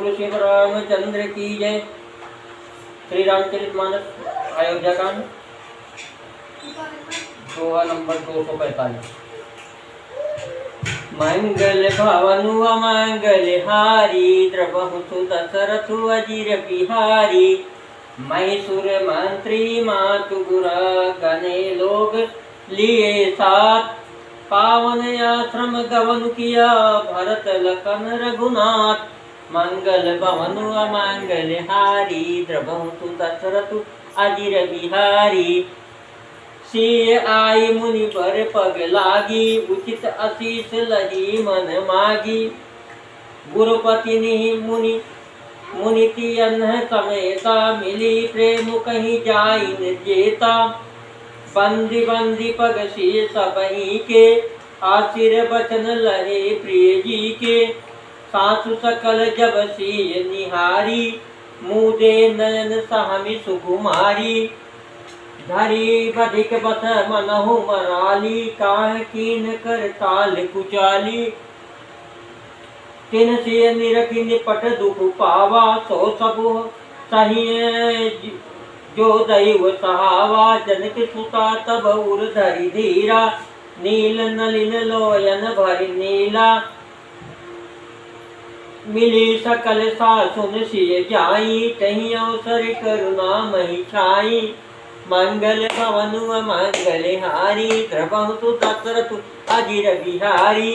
बोलो श्री रामचंद्र की जय। श्री रामचरितमानस अयोध्या कांड दोहा नंबर 245। मंगल भवनु अमंगल हारी द्रवहु दशरथु अजीर बिहारी। महिषुर मंत्री मातु गुरा गने लोग लिए साथ। पावन आश्रम गवन किया भरत लखन रघुनाथ। मंगल भवनु अमंगल हारी द्रवहु दशरथु अजीर बिहारी। सिय आई मुनि पर पग लागी उचित आशीष लही मन मागी। गुरुपति निहि मुनि मुनिति अन्न समेता मिली प्रेम कहीं जाई न जेता। बंदी बंदी पग सिय सबही के आशीर बचन लहे प्रिय जी के। सासु सकल जब सिय निहारी मुदे नयन सहमि सुकुमारी। धरी बधिक बथ मनहु मराली काह कीन कर ताल कुचाली। तिन सिय निरखि निपट दुख पावा सो सबु सहिए जो दैव सहावा। जनक सुता तब उर धरि धीरा नील नलिन लोयन भरि नीला। मिली सकल सासुन सिय जाई तहि अवसर करुणा महि छाई। मंगल भवनु अमंगल हारी द्रवहु दशरथु अजीर बिहारी।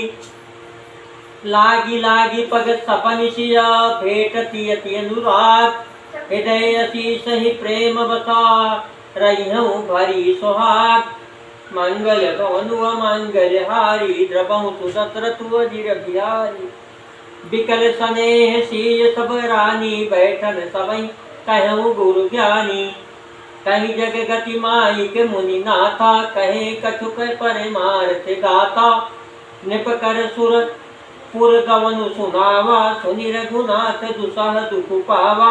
लागी लागी पग सपन सिया भेटति अति अनुराग। हृदय असीस ही प्रेम बता रहिहु भरी सुहाग। मंगल भवनु अमंगल हारी द्रवहु दशरथु अजीर बिहारी। बिकल स्नेह सिय सब रानी बैठन सबई कहूँ गुरु ज्ञानी। कहीं जग गति माई के मुनि नाथा कहे कछुक परमार्थ गाथा। निप कर सुर पुर गवनु सुनावा सुनि रघुनाथ दुसह दुख पावा।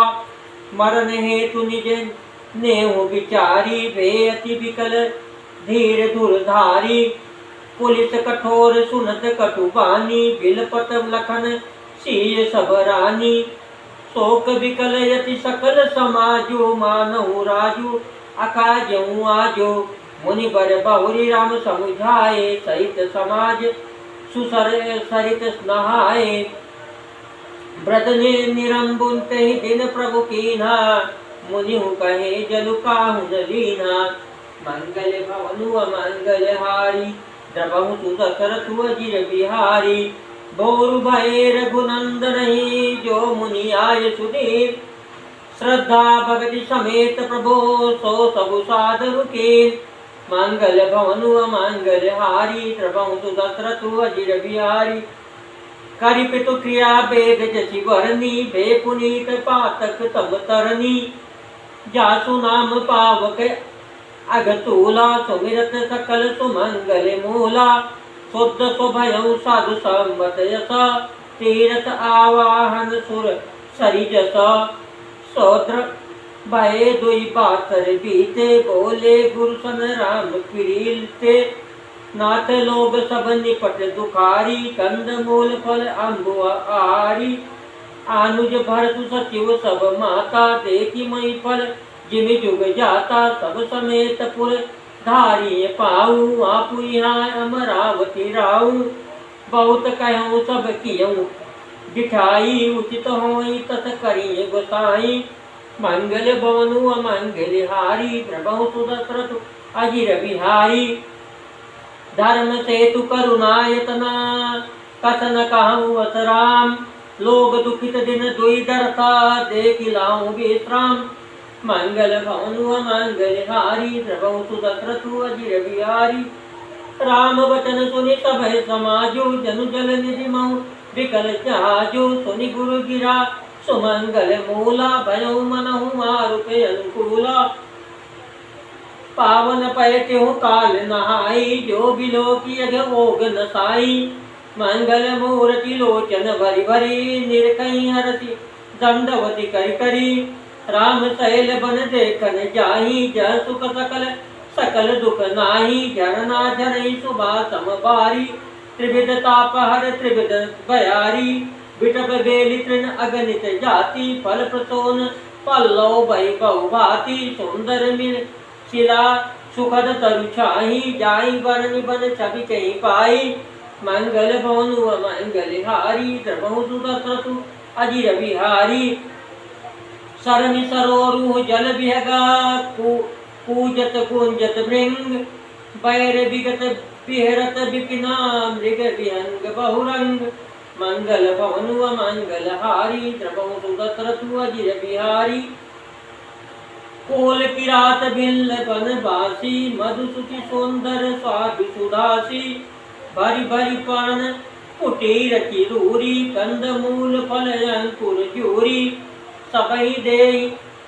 मरण हेतु निज नेहु विचारी वे अति विकल धीर धुरधारी। पुलिस कठोर सुनत कटुबानी बिलपत लखन सिय सब रानी। शोक विकल यति सकल समाजो मानहु राजू अकाजऊ आजो। मुनि बर बहुरी राम समुझाए सहित समाज सुसर सरित नहाए। व्रत ने निरंबुन तहि दिन प्रभु कीन्हा मुनिहु कहे जलु काहु न लीन्हा। मंगल भवनु अमंगल हारी द्रवहु दशरथु अजीर बिहारी। भोरु भये रघुनंदन जो मुनि आय सुधीर। श्रद्धा भक्ति समेत प्रभो सो सबु साधु के। मंगल भवनु अमंगल हारी द्रवहु दशरथु अजीर बिहारी। करि पितु क्रिया वेद जसि वरनी भे पुनीत पातक तब तरनी। जासु नाम पावक अगतूला सुमिरत सकल सुमंगल मूला। शुद्ध सुभयउ साधु संबत यस तीरथ आवाहन सुर सरिजस। सौद्र भय दुई पातर बीते बोले गुरु सन राम फिरीलते। नाथ लोग सब निपट दुखारी कंद मूल फल अम्बु आरी। आनुज भरत सचिव सब माता देखी मई फल जिमि जुग जाता। सब समेत पुर धारी पाऊ आपु यहाँ अमरावती राऊ। बहुत कहूँ सब कियऊ बिठाई उचित होई तत करिए गोसाई। मंगल भवनु अमंगल हारी द्रवहु दशरथु अजीर बिहारी। धर्म सेतु करुणायतना कथन कहूँ अस राम। लोग दुखित दिन दुई दरता देखि लाऊं विश्राम। मंगल भवनु अमंगल हारी द्रवहु दशरथु अजीर बिहारी। राम वचन सुनि सभय समाजो जनु जल निधि महु विकल जहाजो। सुनि गुरु गिरा सुमंगल मूला भयो मनहु मारुते अनुकूला। पावन पयत्यु काल नहाई जो बिलो की अघोग नसाई। मंगल मूर्ति लोचन भरि भरि निरकई हरति दंडवती करि करी। राम शैल बन देखन जाही जह सुख सकल सकल दुख नाही। झरना झरई सुबा समबारी त्रिविध ताप हर त्रिविध बयारी। बिटप बेली तृण अगणित जाति फल प्रसोन पल्लव भई बहुभाति सुंदर मिल शिला सुखद तरु छाही जाई वरण बन छवि कहीं पाई मंगल भवन व मंगल हारी द्रवहु सुदसरतु अजिर बिहारी सरनि सरोरुह जल विहगा कूजत कुंजत भृंग बैर विगत विहरत विपिना मृग विहंग बहुरंग मंगल भवन व मंगल हारी द्रवहु सुदसरतु अजिर बिहारी कोल किरात भिल्ल बनवासी मधुसुति सुंदर स्वादु सुधासी भरी भरी पर्ण कुटीर चिरूरी कंद मूल फल अंकुर जूरी सबई दे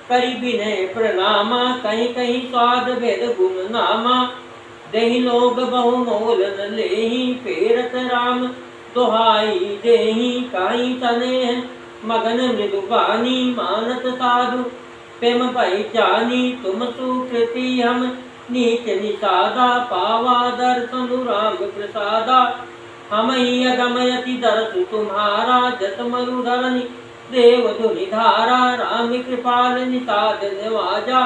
करी विनय प्रणामा कहीं कहीं स्वाद भेद गुण नामा देहि लोग बहु मोल न लेहि फेरत राम दोहाई देहि काई तने मगन मृदु बानी मानत साधु प्रेम पहचानी तुम सुकृति हम नीच निषादा पावा दर्शन राम प्रसादा हम ही अगमयति दर्शु तुम्हारा जत मरुधरनि देव धुनि धारा राम कृपाल निषाद निवाजा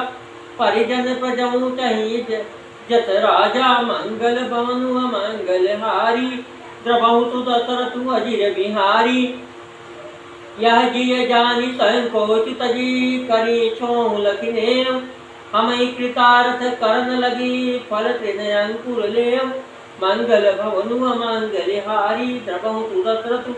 परिजन प्रजऊ चाहिए जत राजा मंगल भवनु मंगल हारी द्रवहु सुदसरतु अजिर बिहारी यह जिय जानी संकोच तजी करी छों लखिने हम कृतार्थ करण लगी फल तृण अंकुर लेव मंगल भवनु मंगल हारी द्रवहु सुदसरतु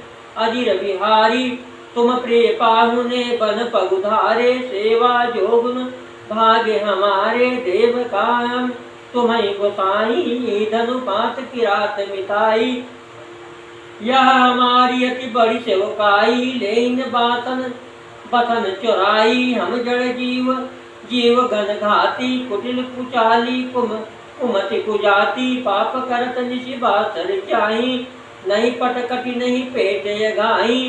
अजिर बिहारी तुम प्रिय पाहुने बन पगुधारे सेवा जोगुन भाग्य हमारे देव काम तुम्हें गोसाई धनुपात किरात मिताई यह हमारी अति बड़ी सेवकाई लेन बातन बथन चुराई हम जड़ जीव जीव गण घाती कुटिल कुचाली कुमति कुजाती पाप करत निशि बासर चाही नहीं पटकटी नहीं पेट यगाई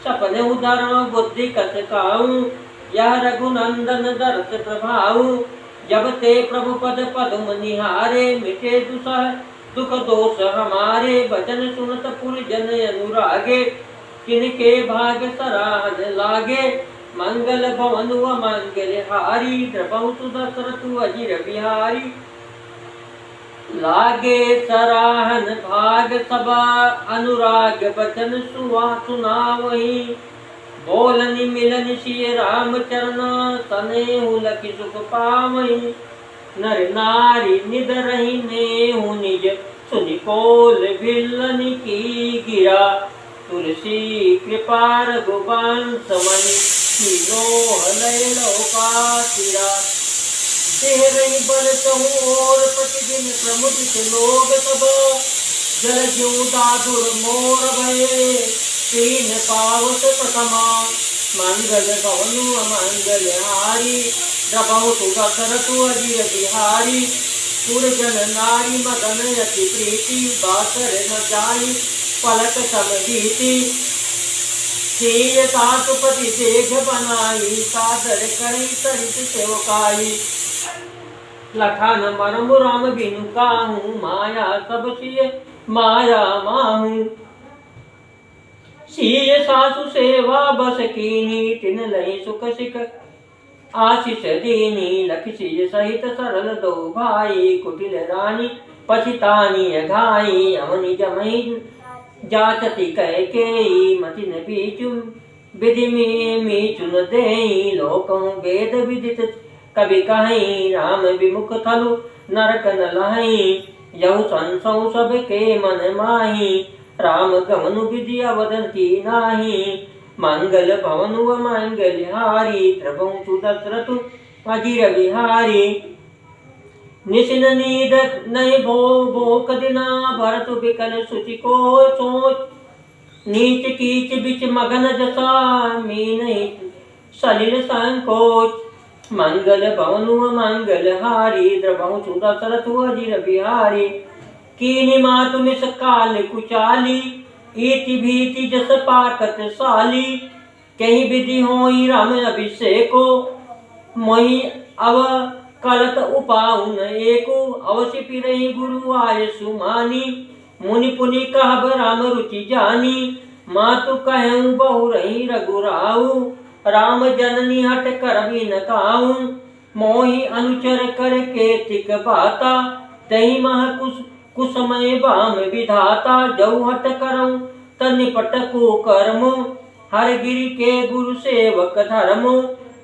सपने उधरण बुद्धि कस काऊं यह रघुनंदन दर्श प्रभाऊ जब ते प्रभु पद पदम निहारे मिटे दुसह दुख दोष हमारे वचन सुनत पुर जन अनुरागे किनके भाग सराहन लागे मंगल भवन व मंगल हारी द्रवहु सुदसरतु अजिर बिहारी लागे सराहन भाग सबा अनुराग वचन सुनावही बोलनि मिलन सिय राम चरण तनेहु लखि सुख पावही नर नारी निदरहि नेहु निज सुनि कोल भिल्लनि की गिरा तुलसी कृपा रघुवंश मणि कीनो हलय लोकातिरा तेरहि बल चहु और प्रतिदिन प्रमुदित लोग सब जल ज्यों दादुर मोर भये तीन पावत प्रथमा मंगल भवनु मंगल हारी द्रवहु सुदसरतु अजिर बिहारी पुरजन नारी मदन यति प्रीति बासर न जाई पलक समदीति सीय सासुपति देख बनाई सादर करी सरित सेवकाई लखान मरमु राम बिनु काहू माया सब सिय माया माहू सीय सासु सेवा बस कीनी तिन लही सुख सिख आशीष दीनी लखि सिय सहित सरल दो भाई कुटिल रानी पछितानी घाई अमनि जमई जाचति कह के मति न बीचु विधि में मीचुन देई लोकं वेद विदित कवि कहीं राम विमुख थलु नरक न लहई यहु संसौ सब के मन माही राम गमनु विधि अवदन की नाही मंगल भवनु व मंगल हारी द्रवहु सुदसरतु अजिर बिहारी निशिन नीद नहीं भोक दिना भरत बिकल सुचि को सोच नीच कीच बिच मगन जसा मीन सलिल संकोच मंगल भवनु मंगल हारी द्रवहु सुदसरतु अजिर बिहारी कीनि मातु मिस काल कुचाली इति भीति जस पाकत साली कहीं विधि होई राम अभिषेको मोहि अव कलत उपाउन एको अवश्य पिरहि गुरु आय सुमानी मुनि पुनि कहब राम रुचि जानी मातु कहूँ बहु रही रघुराऊ, राम जननी हट कर भी न काऊ। मोहि अनुचर कर के तिक बाता, तही मह कुसमय बाम विधाता। जऊ हट करऊँ त निपट को कर्मो, हर गिरि के गुरु सेवक धर्मो।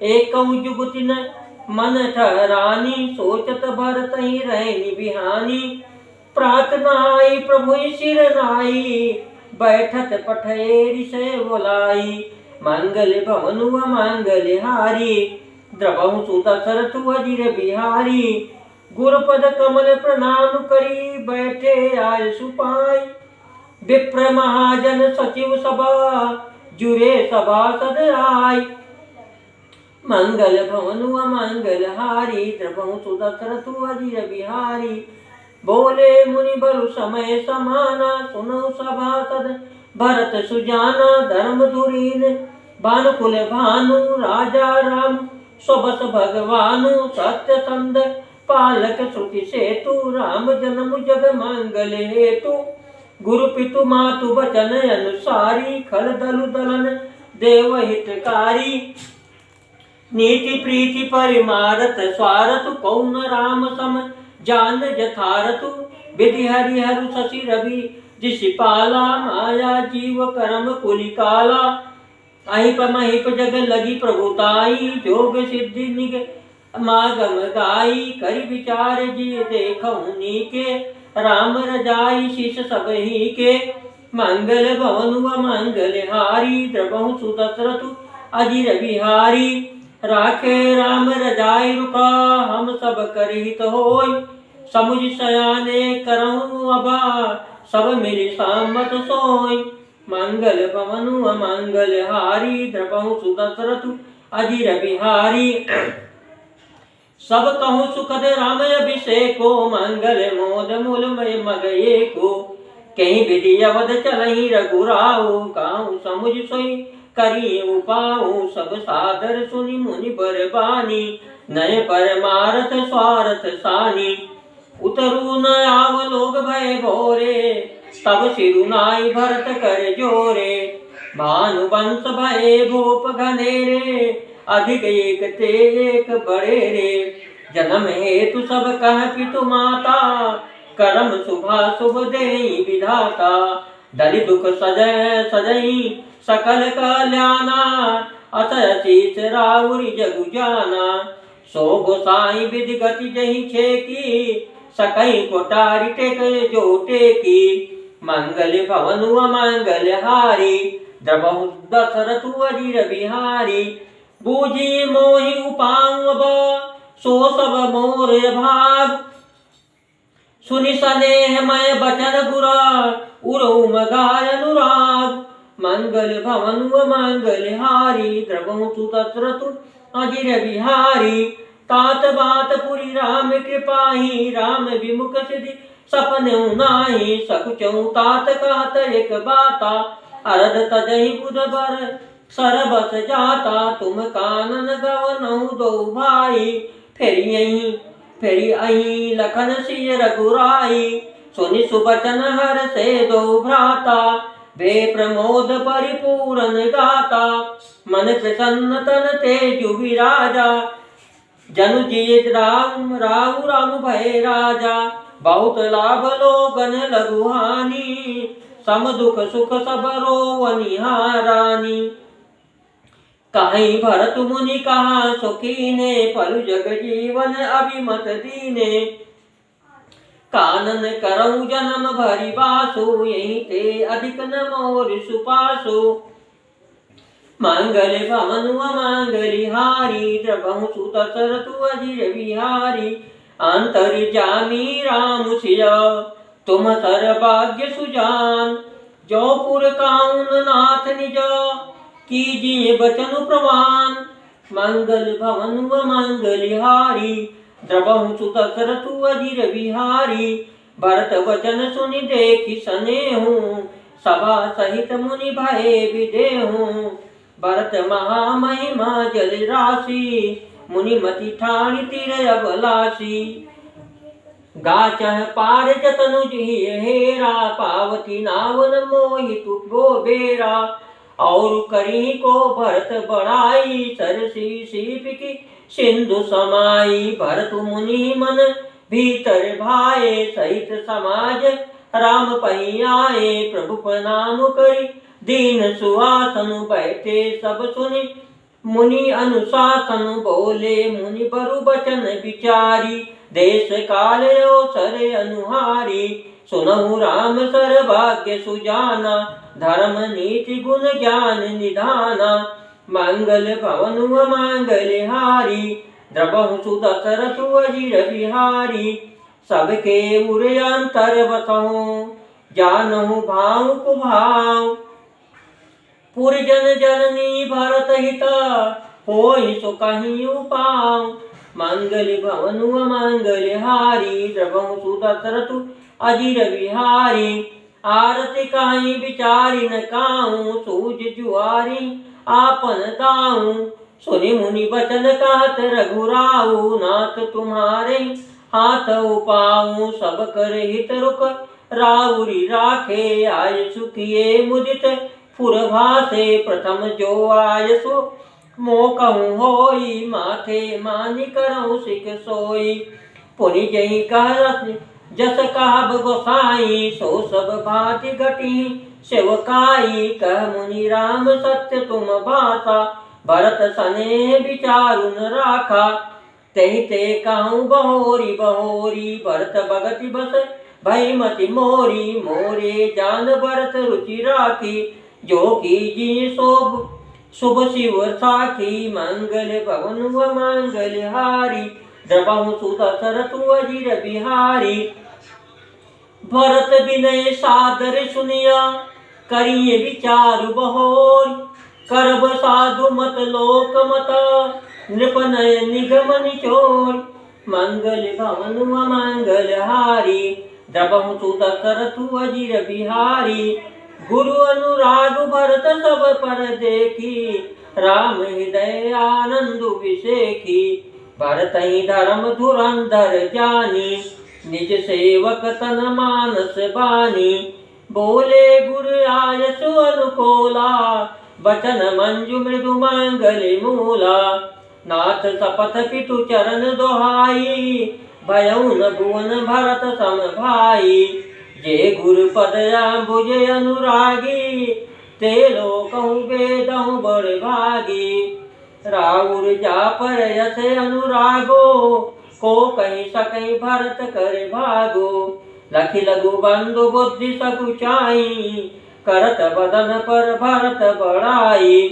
एकऊ जुगति न मन ठहरानी, सोचत भरत ही रहनी बिहानी। प्रार्थना आई प्रभु सिर नाई, बैठत पठे ऋषय बोलाई। मंगल भवनु मंगल हारी, द्रवहु सुत सरथु अजिर बिहारी। गुरुपद कमल प्रणाम करी, बैठे आय सुपाई। विप्र महाजन सचिव सभा, जुरे सभासद आय। मंगल भवनु मंगल हारी, द्रवहु सुत सरथु अजिर बिहारी। बोले मुनि बरु समय समाना, सुनो सभासद भरत सुजाना। धर्म धुरीन भानुकुल भानु, राजा राम स्वबस भगवानु। सत्य संद पालक श्रुति सेतु, राम जन्म जग मंगल हेतु। गुरु पितु मातु बचन अनुसारी, खल दलु दलन देव हितकारी। नीति प्रीति परिमारत स्वारतु, कौन राम सम जान जथारतु। विधि हरिहरु शशि रवि जिसिपाला, माया जीव करम कुलिकाला। अहिप महिप जग लगी प्रभुताई, जोग सिद्धि निग मागम गाई। करि विचार जी देखऊँ नीके, राम रजाई शीश सब ही के। मंगल भवनु मंगल हारी, द्रवहु सुत सरथु अजिर बिहारी। राखे राम रजाई रुका, हम सब कर हित होय। समुझ सयाने करऊँ अबा, सब मिली सामत सोय। मंगल भवनु मंगल हारी, द्रवहु सुत सरथु अजिर बिहारी। सब कहूँ सुखद राम अभिषेको, मंगल मोद मूलमय मग एको। कहीं विधि अवध चलहि रघुराऊ, काहू समुझ सोई करी उपाऊ। सब सादर सुनि मुनि बरबानी, नय परमारथ स्वार्थ सानी। उतरू न आव लोग भय भोरे, तब सिरुनाई भरत कर जोरे। भानुवंश भये भूप घनेरे, अधिक एक ते एक बड़े रे। जन्म हेतु सब कह पितु माता, करम शुभा शुभ देहि विधाता। दलि दुख सजय सजई सकल कल्याणा, असय शीस राउरि जगु जाना। सो गोसाई विधि गति जहि छेकी, सकई कोटारि टेक जो टेकी। मंगल भवनु मंगल हारी, द्रवहु दशरथु अजिर बिहारी। बूझी मोहि उपाऊ अब, सो सब मोर भाग। सुनि सनेह मय बचन गुरा, उरऊ मगाय अनुराग। मंगल भवनु मंगल हारी, द्रवहु सुत सरथु अजिर बिहारी। तात बात पुरी राम कृपाही, राम विमुख सिद्धि सपने नाही। सकुचऊ तात कहत एक बाता, अरद तजहि बुध बर सरबस जाता। तुम कानन गवनहु दो भाई, फेरि अहि लखन सिय रघुराई। सुनि सुबचन हर से दो भ्राता, वे प्रमोद परिपूरन गाता। मन प्रसन्न तन तेजु विराजा, जनु जिय राम राहु राम भय राजा। बहुत लाभ लोगन लघु हानि, सम दुख सुख सब रोवनि हारानी। कहीं भरत मुनि कहा सुखीने, पलु जग जीवन अभिमत दीने। कानन करऊँ जन्म भरि बासु, यहीं ते अधिक न मोर सुपासु। मंगल भवनु मंगल हारी, द्रवहु सुत सरथु अजिर बिहारी। अंतर्यामी राम सिय, तुम सर्वभाग्य सुजान। जो पुर काउन नाथ निज, कीजिए बचन प्रमाण। मंगल भवनु मंगल हारी, द्रवहु सुत सरथु अजिर बिहारी। भरत वचन सुनि देखि सनेहु, सभा सहित मुनि भय विदेहु। भरत महामहिमा जल राशि, मुनि मति ठानि तीर अभिलाषी। गाचह पार जतनु जी हेरा, पावती नावन मोहि तुगो बेरा। और करी को भरत बढ़ाई, सरसी सीप की सिंधु समाई। भरत मुनि मन भीतर भाए, सहित समाज राम पही आए। प्रभु प्रणाम करी दीन सुहासन, बैठे सब सुनि मुनि अनुशासन। बोले मुनि बरु बचन विचारी, देश काल अवसर अनुहारी। सुनहु राम सर भाग्य सुजाना, धर्म नीति गुण ज्ञान निधाना। मंगल भवन मंगल हारी, द्रबहु सुदशरथ अजिर बिहारी। सबके उर अंतर बसहु, जानहु भाव कुभाव। पुरजन जननी भरत हिता, होई सो कहीं उपाव। मंगल भवन मंगल हारी, द्रबहु सुदशरथ अजिर बिहारी। आरती काई विचारी न काहू, सूझ जुआरी आपन दाऊ। सुनि मुनि बचन कहत रघुराऊ, नाथ तुम्हारे हाथ उपाऊ। सब कर हित रुक राउरी राखे, आय सुखिए मुदित फुरभासे। प्रथम जो आय सो मोकहु होई, माथे मानि करहु सिख सोई। पुनि जहि कह जस कहब गोसाई, सो सब भांति घटी सेवकाई। कह मुनि राम सत्य तुम भाषा, भरत सने विचारु न राखा। तेहि ते कहूँ बहोरी बहोरी, भरत भगति बस भई मति मोरी। मोरे जान भरत रुचि राखी, जो की जी शोभ शुभ शिव साखी। मंगल भवन व मंगल हारी, द्रबहु सुदशरथ अजिर बिहारी। भरत विनय सादर सुनिया, करिए विचार बहोर। करब साधु मत लोक मत, नृपनय निगम निचोर। मंगल भवन मंगल हारी, द्रबहु सुदशरथ अजिर बिहारी। गुरु अनुराग भरत सब पर देखी, राम हृदय आनंद विसेखी। भरत ही धर्म धुरंधर जानी, निज सेवक तन मानस बानी। बोले गुरु आयस अनुकोला, बचन मंजु मृदु मंगल मूला। नाथ सपथ पितु चरण दोहाई, भयउ न भुवन भरत सम भाई। जे गुरु पद अम्बुज अनुरागी, ते लोकहु वेदहु बड़ भागी। राउर जा पर यस अनुरागो, को कहीं सकहीं भरत करे भागो। लखि लघु बंधु बुद्धि सकुचाई, करत बदन पर भरत बड़ाई।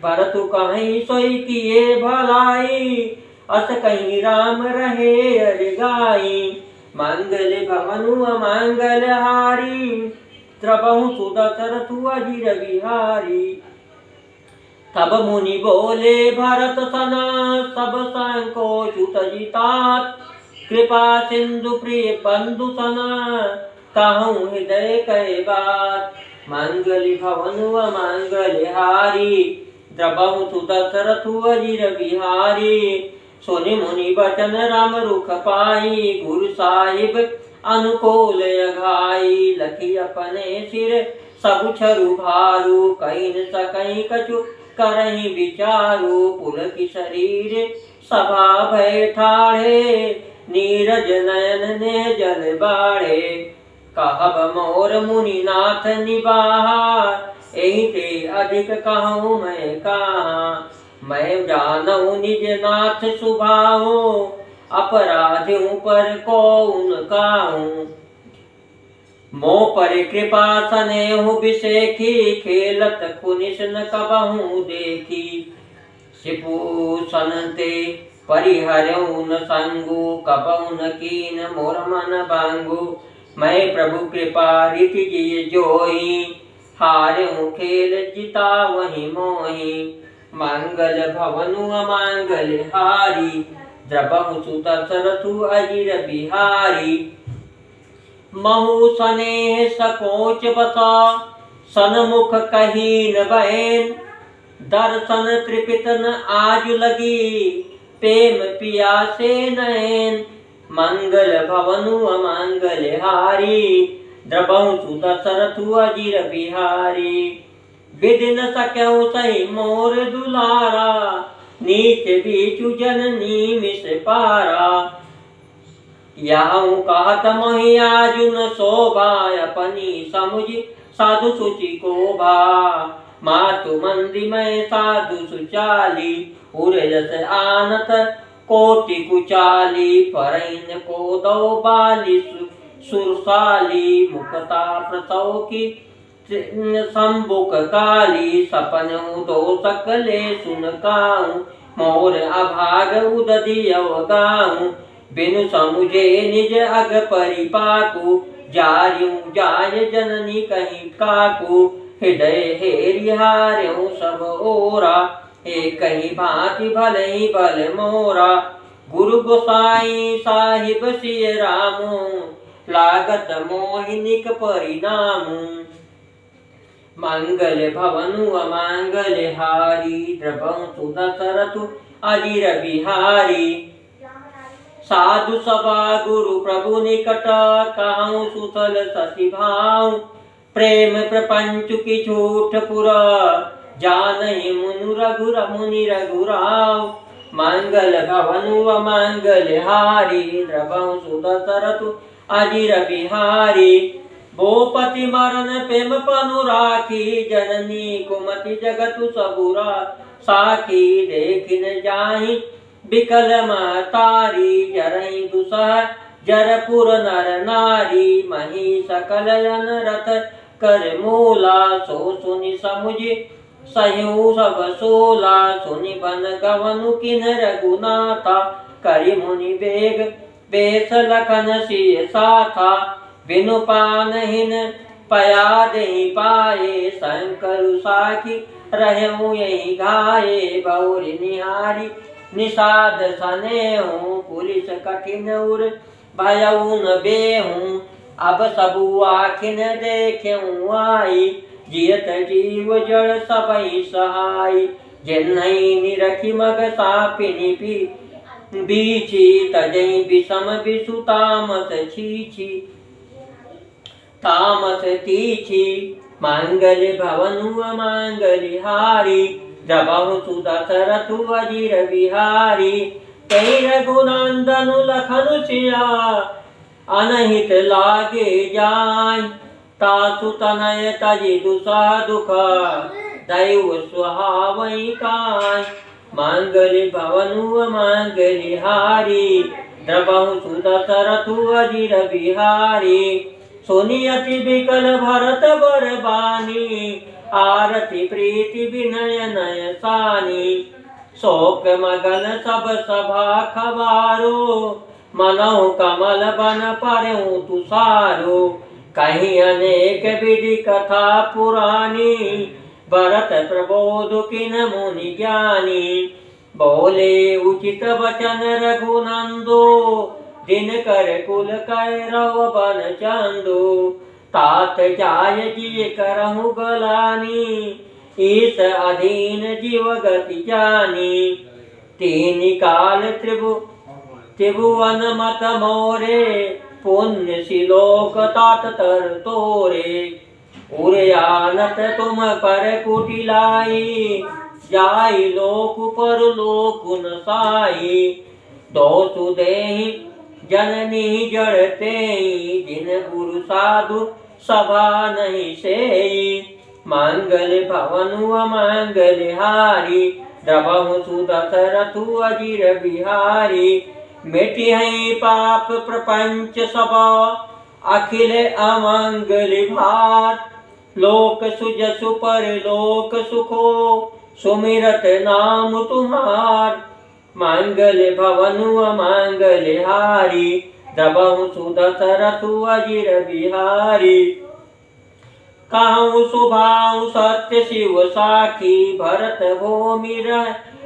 भरत कहीं सोई किए भलाई, अस कहीं राम रहे अर गाई। मंगल भवन मंगल हारी, द्रबहु सुदशरथ अजिर बिहारी। तब मुनि बोले भरत सना, सब संकोच तजितात। कृपा सिंधु प्रिय बंधु सना, कहूँ हृदय कह बात। मंगल भवन मंगल हारी, द्रबहु सुदशरथ अजिर बिहारी। सुनि मुनि बचन राम रुख पाई, गुरु साहिब अनुकूल अघाई। लखी अपने सिर सब छरु भारू, कहीं न सकहीं कछु करहीं विचारू। पुलक शरीर सभा भय ठाढ़े, नीरज नयन ने जल बाढ़े। कहब मोर मुनिनाथ निबाहा, एहि ते अधिक कहूँ मैं कहाँ। मैं जानहु निज नाथ सुभाओ, अपराधियों पर कौन काहूँ। मोह पर कृपा सनेहु बिसेखी, खेलत कुनिस न कबहूँ देखी। सिपुसन ते परिहरऊ न संगु, कबहु न कीन मोर मन बांगु। मैं प्रभु कृपा रीति जिय जोई, हार्यों खेल जिता वही मोही। मंगल भवनु अमंगल हारी, द्रबहु सुदशरथ अजिर बिहारी। महु सनेह सकोच बसा, सन्मुख कही न बहन। दर्शन त्रिपित न आज लगी, प्रेम पियासे नैन। मंगल भवनु अमंगल हारी, द्रबहु सु दशरथु अजिर बिहारी। विधि न सक्यहु सही मोर दुलारा, नीच बीचु जननी मिस पारा। याहू कहत मोहि आजु न शोभा, अपनी समुझ साधु सुचि को भा। मातु मंदी में साधु सुचाली, उर जस आनत कोटि कुचाली। परैन को दो बाली सुरसाली, मुखता प्रसव की संबुक काली। सपन दो सकले सुन काऊं, मोर अभाग उदधि अवगाऊं। बिनु समुझे निज अग परिपाकु, जार्यू जाय जननी कहीं काकू। हृदय हेरि हार्यों सब ओरा, एक कहीं भांति भले ही भल मोरा। गुरु गोसाई साहिब सिय रामू, लागत मोहिनिक परिणामू। मंगल भवनु अमंगल हारी, द्रबहु सु दशरथु अजिर बिहारी। साधु सभा गुरु प्रभु निकट, कहूँ सुतल सति भाव। प्रेम प्रपंच की झूठ पुरा, जानहि मुनि रघुराव। मंगल भवनु अमंगल हारी, द्रबहु सु दशरथु अजिर बिहारी। भूपति मरण प्रेम पनु राखी, जननी कुमति जगतु सबुरा साखी। देखिन जाहि बिकल महतारी, जरहि दुसह जरपुर नर नारी। मही सकल अनरथ कर मूला, सो सुनि समुझि सहु सब सोला। सुनि बन गवनु किन रघुनाथा, करि मुनि बेग बेस लखन सिय साथा। बिनु पानहिन पया देहि पाए, शंकर साखी रहूं यही घाये। बौरि निहारी निषाद सनेहूं, पुलिस कठिन उर भयऊ न बेहूं। अब सबु आखिन देखेऊं आई, जियत जीव जड़ सबई सहाय। जेन्हई निरखी मग सापिनि बीची, तजई विषम विषु तामस छीछी तामस तीछी। मंगल भवनु अमंगल हारी, द्रबहु सु दशरथु अजिर बिहारी। कई रघुनंदनु लखनु सिया, अनहित लागे जाय। तासु तनय तजि दुसह दुख, दैव सुहावई काय। मंगल भवनु अमंगल हारी, द्रबहु सु दशरथु अजिर बिहारी। सुनि अति बिकल भरत बर बानी, आरती प्रीति विनय नय सानी। शोक मगन सब सभा खबारो, मनहु कमल बन परहु तुषारो। कहीं अनेक विधि कथा पुरानी, भरत प्रबोध किन मुनि ज्ञानी। बोले उचित वचन रघुनंदो, दिन कर कुल कैरव बन चंदो। तात जाय जिय करहु गलानी, ईस अधीन जीव गति जानी। तीन काल त्रिभुवन मत मोरे, पुण्य सिलोक तात तर तोरे। उरयानत तुम पर कुटिलाई, जाई लोक पर लोक न साई। दोषु देहि जननी जड़ते, जिन गुरु साधु सभा नहीं सेई। मंगल भवनु अमंगल हारी, द्रबहु सु दशरथु अजिर बिहारी। मिटिहि पाप प्रपंच सभा, अखिल अमंगल भार। लोक सुजसु पर लोक सुखो, सुमिरत नाम तुम्हार। मंगल भवनु अमंगल हारी, द्रबहु सु दशरथु अजिर बिहारी। कहूँ सुभाऊ सत्य शिव साखी, भरत भूमि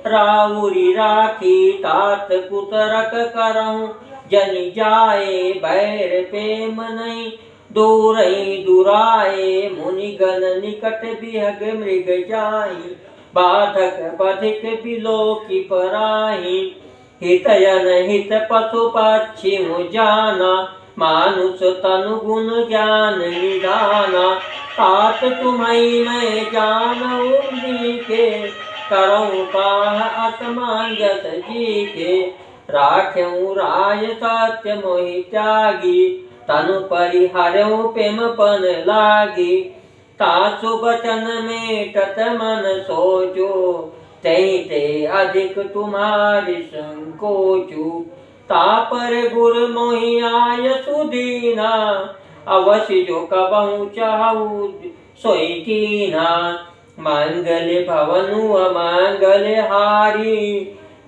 राउरी राखी। तात कुतरक करहूँ जनि जाए, बैर प्रेम नहीं दूरहि दुराए। मुनिगण निकट बिहग मृग जाई, बाधक बधिक बिलोकी पराही। हितयन हित पशु पक्षी जाना, मानुष तनु गुण ज्ञान निधाना। तात तुम्हें मैं जानऊं जी के, करऊं पाह असमंजस जी के। राख्यूं राय सत्य मोहि त्यागी, तनु परिहरऊं प्रेम पन लागी। तासु बचन मेटत मन सोचो, तै ते अधिक तुम्हारी संकोचु। तापर गुर मोहि आय सुदीना, अवश्य जो कबहु चाहू सोई कीना। मंगल भवनु अमंगल हारी,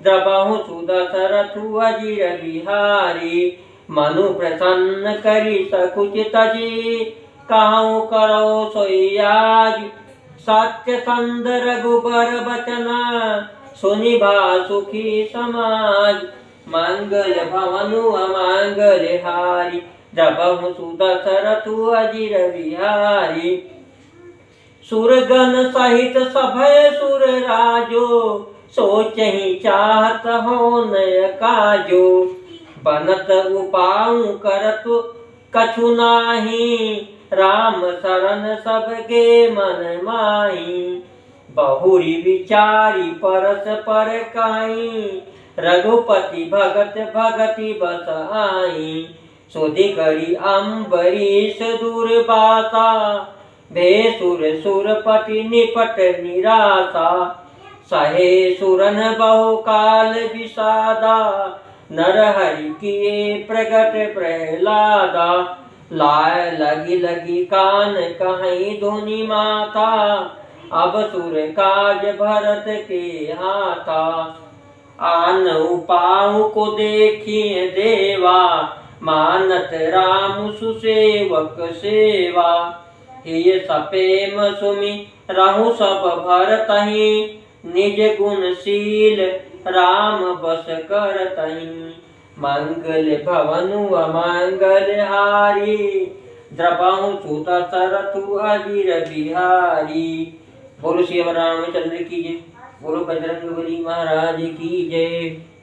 द्रबहु सुदशरथु अजिर बिहारी। मनु प्रसन्न करी सकुच तजी, कहूँ करो सोई आज। सत्य संद रघुबर बचना, सुनि भा सुखी समाज। मंगल भवनु अमंगल हारी, द्रबहु सुदशरथु अजिर बिहारी। सुरगण सहित सभय सुर राजो, सोचहि चाहत हो नय काजो। बनत उपाऊ करत कछु नाही, राम शरण सबके मन माही। बहुरी विचारी परस पर काई, रघुपति भगत भगति बस आई। सुधि करी अम्बरीश दुर्वासा, भेसुर सुरपति निपट निरासा। सहे सुरन बहु काल विषादा, नरहरि किए प्रगट प्रहलादा। लाय लगी लगी कान कहीं धुनि माता, अब सुर काज भरत के हाथा। आन उपाऊ को देखिए देवा, मानत राम सुसेवक सेवा। ये सपेम सुमि रहु सब भरतहि, निज गुणशील राम बस करतहि। मंगल भवनु अमंगल हारी, द्रबहु सुदशरथु अजिर बिहारी। बोलो श्री रामचंद्र की जय, बोलो बजरंगबली महाराज की जय।